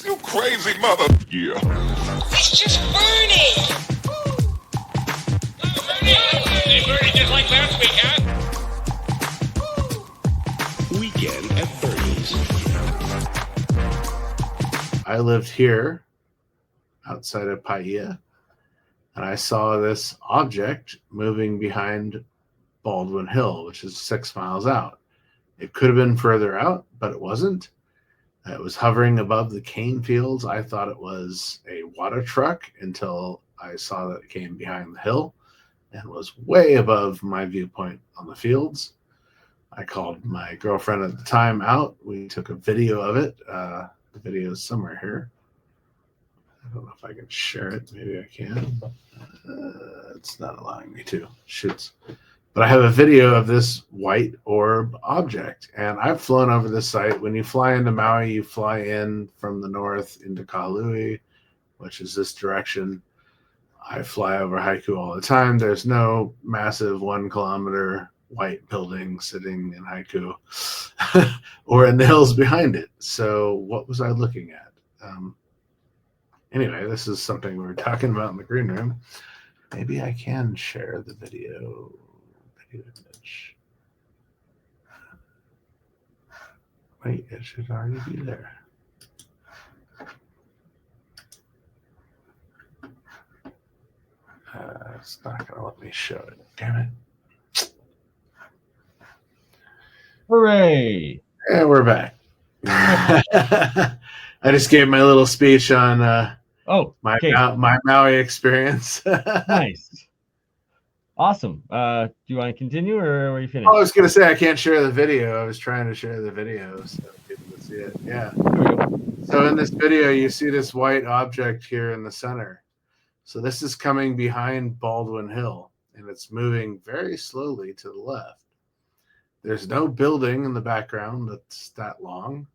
You crazy mother. Yeah. It's just BurnEye. Hey, Bernie, just like last week, huh? Weekend at Bernie's. I lived here outside of Paia, and I saw this object moving behind Baldwin Hill, which is 6 miles out. It could have been further out, but it wasn't. It was hovering above the cane fields. I thought it was a water truck until I saw that it came behind the hill and was way above my viewpoint on the fields. I called my girlfriend at the time out. We took a video of it. The video is somewhere here. I don't know if I can share it. Maybe I can. It's not allowing me to. Shoots. But I have a video of this white orb object, and I've flown over this site. When you fly into Maui, you fly in from the north into Kahului, which is this direction. I fly over Haiku all the time. There's no massive 1 kilometer white building sitting in Haiku or in the hills behind it. So what was I looking at? Anyway, this is something we were talking about in the green room. Maybe I can share the video image. Wait, it should already be there. It's not going to let me show it. Damn it. Hooray! Yeah, we're back. I just gave my little speech on my Maui experience. Nice. Awesome. Do you want to continue or are you finished? I was going to say I can't share the video. I was trying to share the video so people can see it. Yeah. So in this video, you see this white object here in the center. So this is coming behind Baldwin Hill, and it's moving very slowly to the left. There's no building in the background that's that long.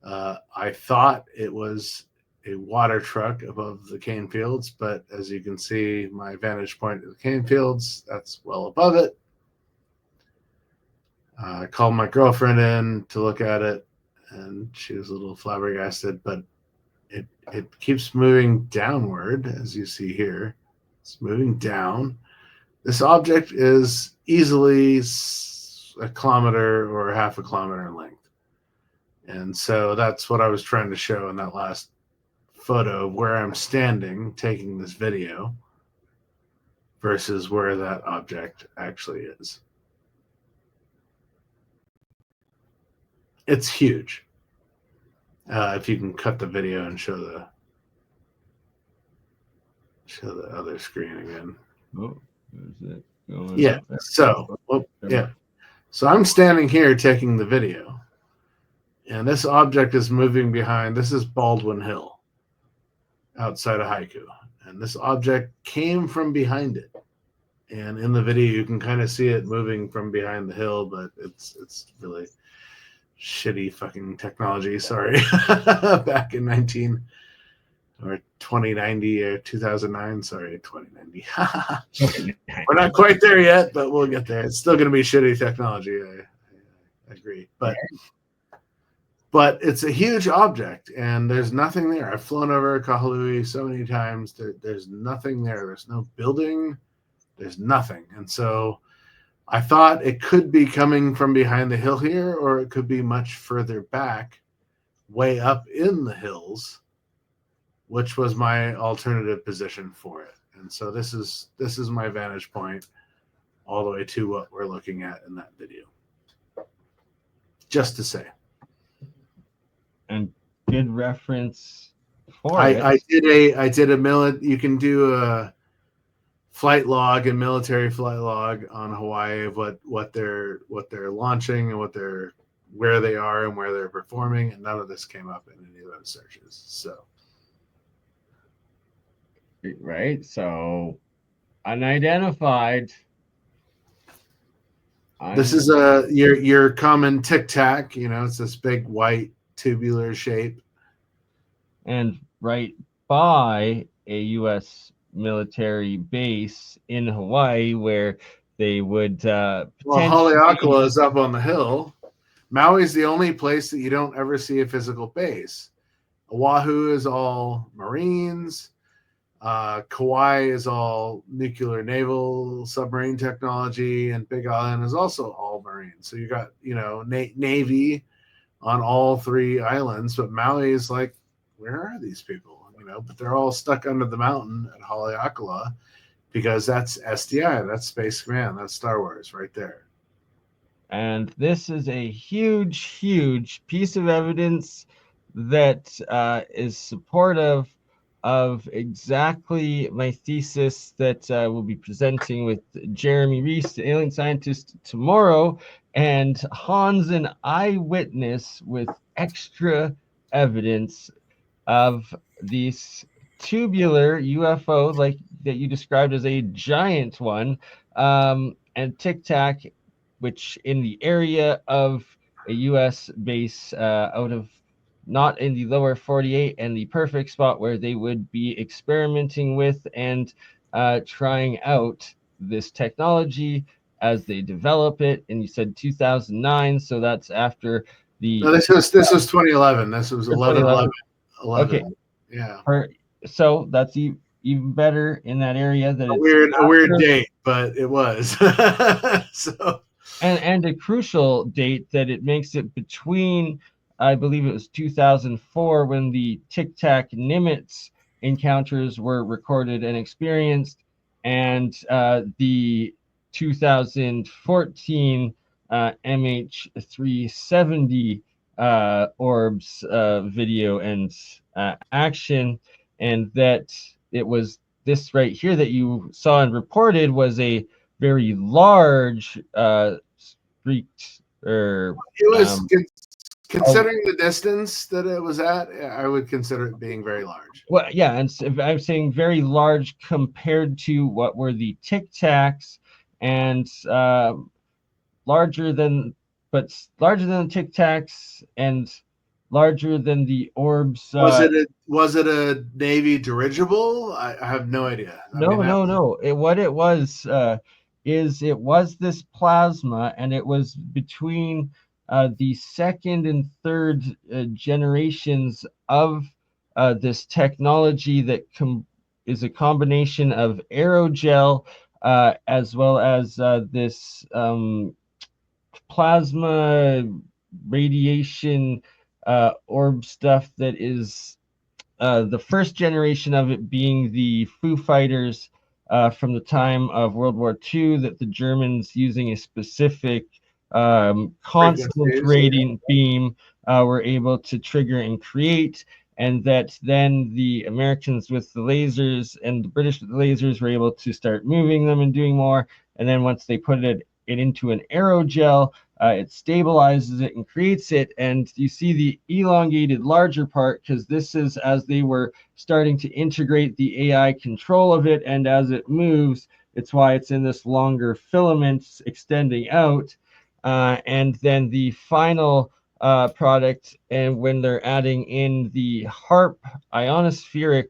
I thought it was a water truck above the cane fields, but as you can see, my vantage point of the cane fields, that's well above it. I called my girlfriend in to look at it, and she was a little flabbergasted, but it keeps moving downward, as you see here. It's moving down. This object is easily 1 kilometer or half a kilometer in length. And so that's what I was trying to show in that last photo of where I'm standing taking this video versus where that object actually is. It's huge. If you can cut the video and show the other screen again. Oh, there's it. Going Yeah. So So I'm standing here taking the video, and this object is moving behind. This is Baldwin Hill outside of Haiku, and this object came from behind it. And in the video, you can kind of see it moving from behind the hill, but it's really shitty fucking technology. Sorry, back in 2090 or 2009. Sorry, 2090. We're not quite there yet, but we'll get there. It's still going to be shitty technology. I agree, but it's a huge object, and there's nothing there. I've flown over Kahului so many times. There's nothing there. There's no building. There's nothing. And so I thought it could be coming from behind the hill here, or it could be much further back, way up in the hills, which was my alternative position for it. And so this is my vantage point all the way to what we're looking at in that video. Just to say. And good reference for I it. I did a you can do a flight log and military flight log on Hawaii of what they're launching and where they are and where they're performing, and none of this came up in any of those searches. So right, so unidentified. This is your common Tic Tac. It's this big white tubular shape, and right by a U.S. military base in Hawaii where they would. Haleakala is up on the hill. Maui's the only place that you don't ever see a physical base. Oahu is all Marines. Kauai is all nuclear naval submarine technology, and Big Island is also all Marine. So you got, Navy on all three islands, but Maui is like, where are these people? But they're all stuck under the mountain at Haleakala because that's SDI, that's Space Command, that's Star Wars right there. And this is a huge, huge piece of evidence that is supportive of exactly my thesis that we'll be presenting with Jeremy Reese, the alien scientist, tomorrow. And Han's an eyewitness with extra evidence of these tubular UFO, like that you described as a giant one, and Tic Tac, which in the area of a U.S. base out of not in the lower 48, and the perfect spot where they would be experimenting with and trying out this technology as they develop it. And you said 2009, so that's after the. No, this was 2011. This was 11/11. Okay. Yeah. So that's even better in that area. That a weird date, but it was. So. And a crucial date that it makes it between, I believe it was 2004 when the Tic Tac Nimitz encounters were recorded and experienced, and the 2014 MH370 Orbs video and action, and that it was this right here that you saw and reported was a very large streaked, or it was considering the distance that it was at, I would consider it being very large. Well, yeah, and I'm saying very large compared to what were the Tic Tacs, and larger than the Tic Tacs and larger than the Orbs. Was it a Navy dirigible? I have no idea. No. What it was is it was this plasma, and it was between the second and third generations of this technology that is a combination of aerogel as well as this plasma radiation orb stuff that is the first generation of it being the Foo Fighters from the time of World War II, that the Germans, using a specific constant rating beam, were able to trigger and create, and that then the Americans with the lasers and the British with the lasers were able to start moving them and doing more. And then once they put it into an aerogel, it stabilizes it and creates it. And you see the elongated larger part because this is as they were starting to integrate the AI control of it, and as it moves, it's why it's in this longer filaments extending out. And then the final product, and when they're adding in the HARP ionospheric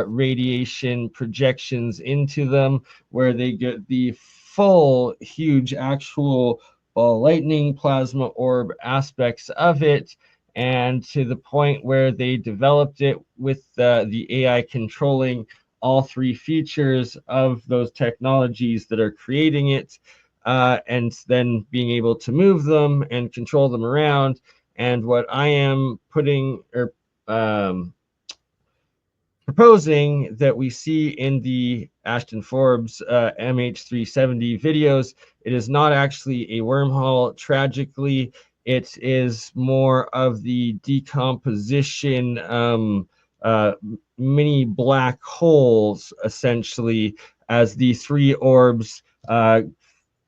radiation projections into them, where they get the full huge actual ball lightning plasma orb aspects of it, and to the point where they developed it with the AI controlling all three features of those technologies that are creating it, and then being able to move them and control them around. And what I am putting or proposing that we see in the Ashton Forbes MH370 videos, it is not actually a wormhole. Tragically, it is more of the decomposition, mini black holes, essentially, as the three orbs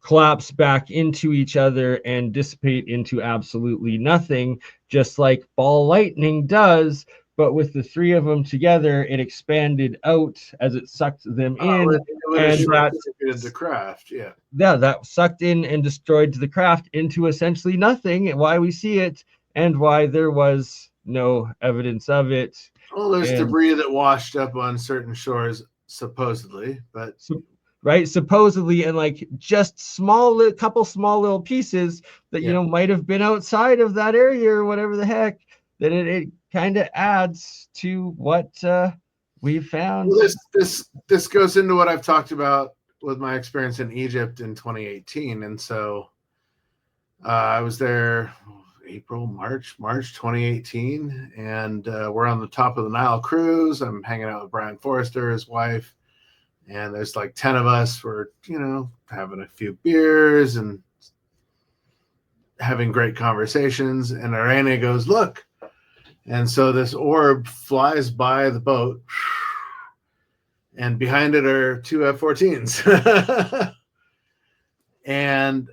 collapse back into each other and dissipate into absolutely nothing, just like ball lightning does. But with the three of them together, it expanded out as it sucked them in, and the craft, that sucked in and destroyed the craft into essentially nothing. And why we see it, and why there was no evidence of it. Well, there's debris that washed up on certain shores, supposedly, but right, supposedly, and like just couple small little pieces that might have been outside of that area or whatever the heck. that it kind of adds to what we've found. Well, this goes into what I've talked about with my experience in Egypt in 2018, and so I was there March 2018, and we're on the top of the Nile cruise. I'm hanging out with Brian Forrester, his wife, and there's like 10 of us. We're, having a few beers and having great conversations. And Irene goes, look. And so this orb flies by the boat, and behind it are two F-14s. And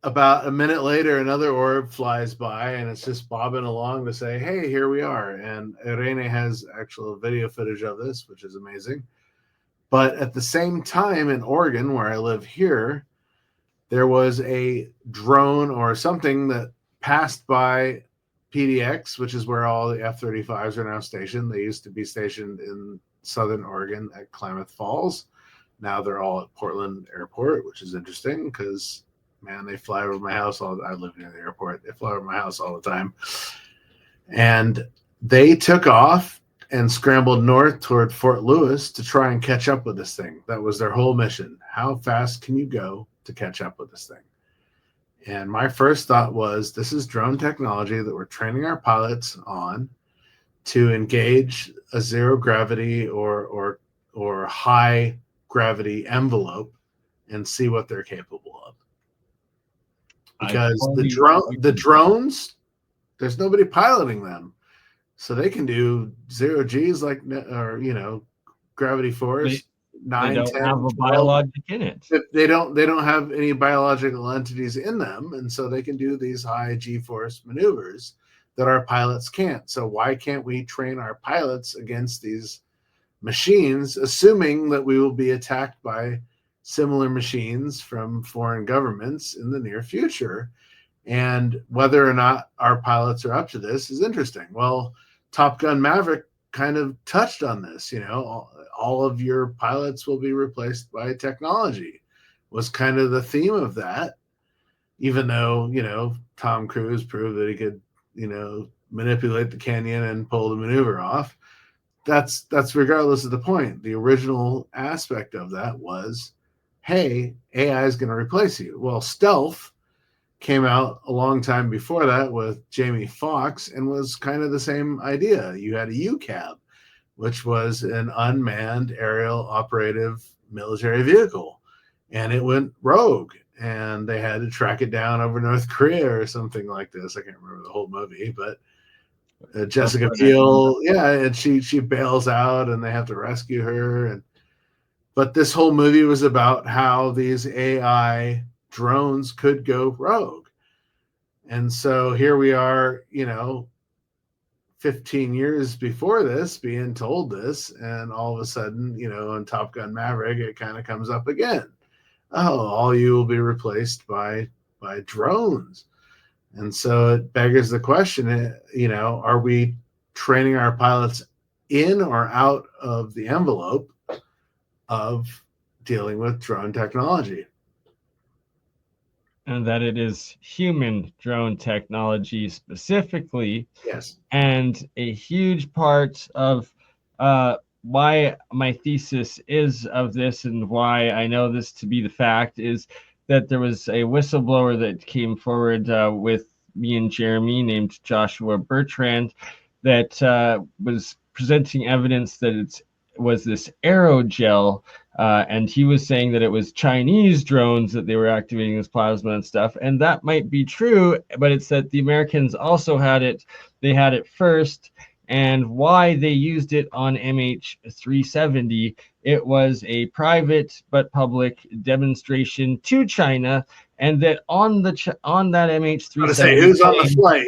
about a minute later, another orb flies by, and it's just bobbing along to say, hey, here we are. And Irene has actual video footage of this, which is amazing. But at the same time in Oregon, where I live here, there was a drone or something that passed by PDX, which is where all the F-35s are now stationed. They used to be stationed in Southern Oregon at Klamath Falls. Now they're all at Portland Airport, which is interesting because, man, they fly over my house I live near the airport. They fly over my house all the time. And they took off and scrambled north toward Fort Lewis to try and catch up with this thing. That was their whole mission. How fast can you go to catch up with this thing? And my first thought was, this is drone technology that we're training our pilots on to engage a zero gravity or high gravity envelope and see what they're capable of. Because the drones, there's nobody piloting them. So they can do 0 G's gravity force. They don't have a biologic in it. They don't have any biological entities in them, and so they can do these high G-force maneuvers that our pilots can't. So why can't we train our pilots against these machines, assuming that we will be attacked by similar machines from foreign governments in the near future? And whether or not our pilots are up to this is interesting. Well, Top Gun Maverick kind of touched on this. All of your pilots will be replaced by technology was kind of the theme of that, even though Tom Cruise proved that he could manipulate the canyon and pull the maneuver off. That's regardless of the point. The original aspect of that was, hey, AI is going to replace you. Well, Stealth came out a long time before that with Jamie Foxx and was kind of the same idea. You had a UCAV, which was an unmanned aerial operative military vehicle, and it went rogue, and they had to track it down over North Korea or something like this. I can't remember the whole movie, but Jessica Biel, and she bails out, and they have to rescue her. But this whole movie was about how these AI drones could go rogue. And so here we are, 15 years before this being told this, and all of a sudden, in Top Gun Maverick, it kind of comes up again. Oh, all you will be replaced by drones. And so it beggars the question, are we training our pilots in or out of the envelope of dealing with drone technology? And that it is human drone technology specifically. Yes. And a huge part of why my thesis is of this and why I know this to be the fact is that there was a whistleblower that came forward with me and Jeremy named Joshua Bertrand that was presenting evidence that it was this aerogel, and he was saying that it was Chinese drones that they were activating this plasma and stuff, and that might be true, but it's that the Americans also had it. They had it first, and why they used it on MH370, it was a private but public demonstration to China, and that on that MH370, say, who's on the flight?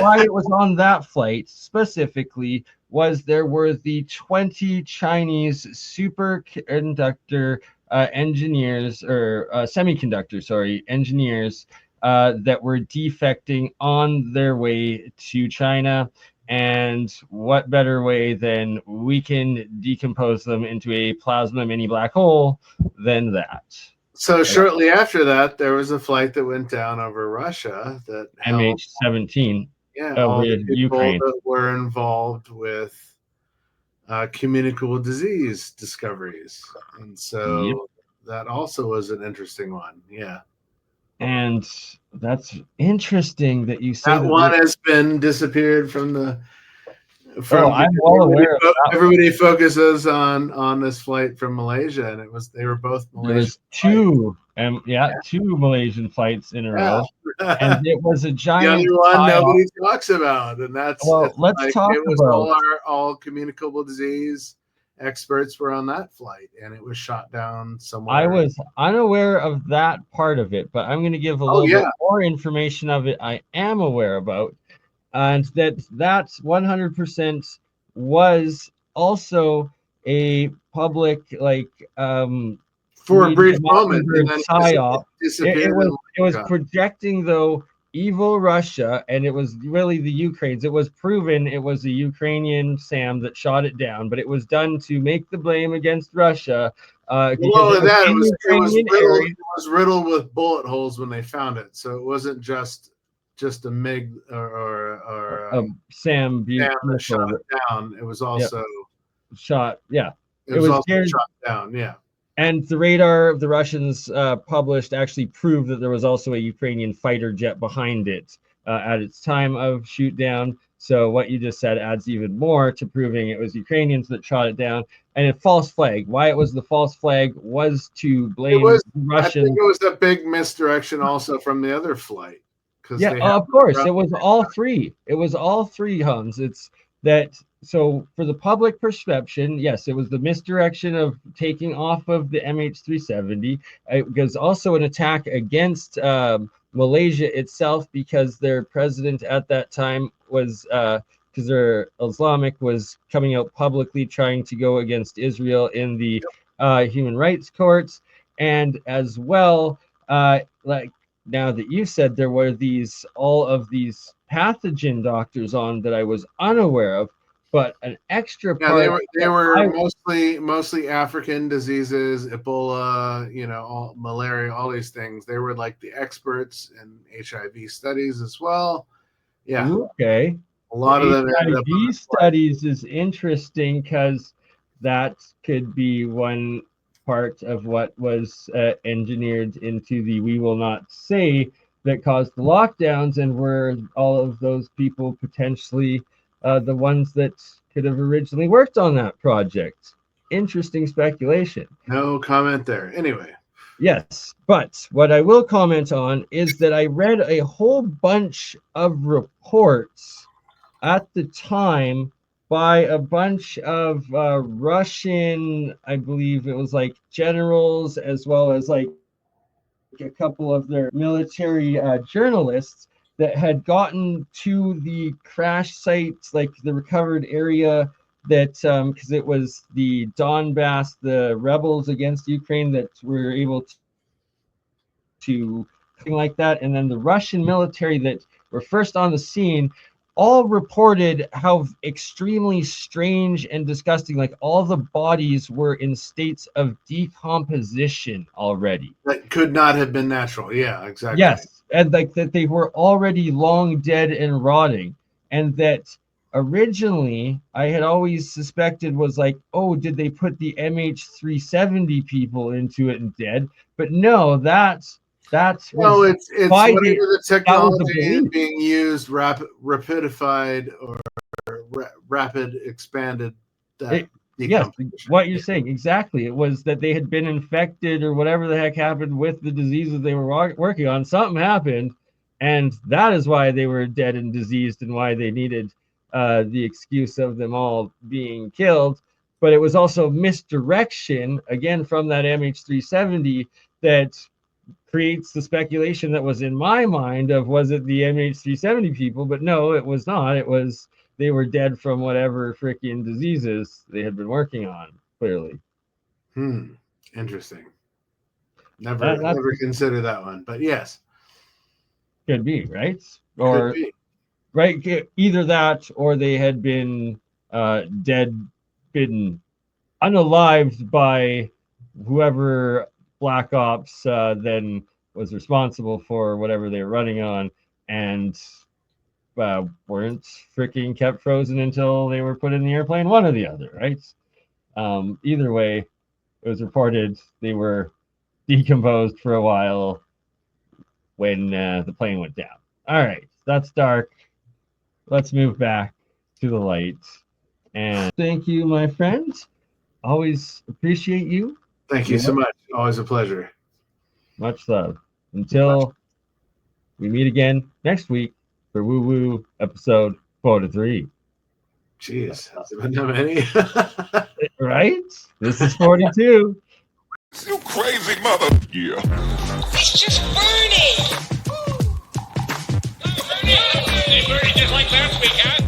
why it was on that flight specifically was there were the 20 Chinese superconductor engineers or semiconductor, engineers that were defecting on their way to China. And what better way than we can decompose them into a plasma mini black hole than that? So shortly after that, there was a flight that went down over Russia that MH17. Yeah, over all the people Ukraine. that were involved with communicable disease discoveries, and so Yep. that also was an interesting one. Yeah, And that's interesting that you say that that. one has been disappeared from the Oh, from I'm because well aware of that. everybody focuses on this flight from Malaysia, and they were both There Malaysian was flights. two Malaysian flights in a Yeah. row, and it was a The other giant one tie-off. nobody talks about, and that's Well, it's let's like talk it was about. all communicable disease experts were on that flight, and it was shot down I somewhere. was unaware of that part of it, but I'm going to give a Oh little bit yeah, more information of it I am aware about, and that's 100% was also a public for a media brief moment, and mockingbird then it psyop. It disappeared. was And it was gone. projecting though evil Russia, and it was really the Ukraines. It was proven it was a Ukrainian SAM that shot it down, but it was done to make the blame against Russia Well, because all it of was that in Ukrainian area. it was riddled with bullet holes when they found it, so it wasn't just a MiG or Sam Sam that shot missile. it down. It was Yep, also shot. Yeah, it was scared. shot down. Yeah. And the radar the Russians published actually proved that there was also a Ukrainian fighter jet behind it at its time of shoot down. So what you just said adds even more to proving it was Ukrainians that shot it down. And a false flag. Why it was the false flag was to It blame was. the I think Russians. it was a big misdirection also from the other flight because Yeah, they had of course. It was all three. It was all three, Hans. It's that so for the public perception, yes, it was the misdirection of taking off of the MH370. It was also an attack against Malaysia itself because their president at that time was because they're Islamic was coming out publicly trying to go against Israel in the human rights courts, and as well like now that you said there were all of these pathogen doctors on that I was unaware of, but an extra Yeah, part they were I mostly African diseases, Ebola, all, malaria, all these things. They were like the experts in HIV studies as well. Yeah, okay. a lot of them The ended up on HIV the flight. studies is interesting because that could be one part of what was engineered into the "we will not say" that caused the lockdowns, and were all of those people potentially the ones that could have originally worked on that project. Interesting speculation. No comment there. Anyway, Yes, but what I will comment on is that I read a whole bunch of reports at the time by a bunch of Russian, I believe it was like generals, as well as like a couple of their military journalists that had gotten to the crash sites, like the recovered area that because it was the Donbass, the rebels against Ukraine that were able to like that, and then the Russian military that were first on the scene all reported how extremely strange and disgusting, like all the bodies were in states of decomposition already. that could not have been natural. Yeah, exactly. Yes, and like that they were already long dead and rotting, and that originally I had always suspected was like, oh, did they put the MH370 people into it and dead? But no, that No, was it's why whatever they the that was the technology is belief. being used, rapidified or rapid expanded that Yes, decomposition. what you're saying exactly. It was that they had been infected or whatever the heck happened with the diseases they were working on. Something happened, and that is why they were dead and diseased, and why they needed the excuse of them all being killed. But it was also misdirection again from that MH370 that creates the speculation that was in my mind of was it the MH370 people, but no, it was not. It was they were dead from whatever freaking diseases they had been working on. Clearly, Interesting. that Never considered that one, but yes, could be right, could or be. right, either that or they had been dead, been unalived by whoever Black Ops then was responsible for whatever they were running on, and weren't freaking kept frozen until they were put in the airplane, one or the other, right? Either way, it was reported they were decomposed for a while when the plane went down. All right, that's dark. Let's move back to the light. And thank you, my friends. Always appreciate you. Thank you so much. Always a pleasure. Much love. Until we meet again next week for Woo Woo episode 43. Jeez, has it been that many? Right? This is 42. You crazy mother. Yeah. It's just Bernie! Hey, Bernie, just like last week, huh?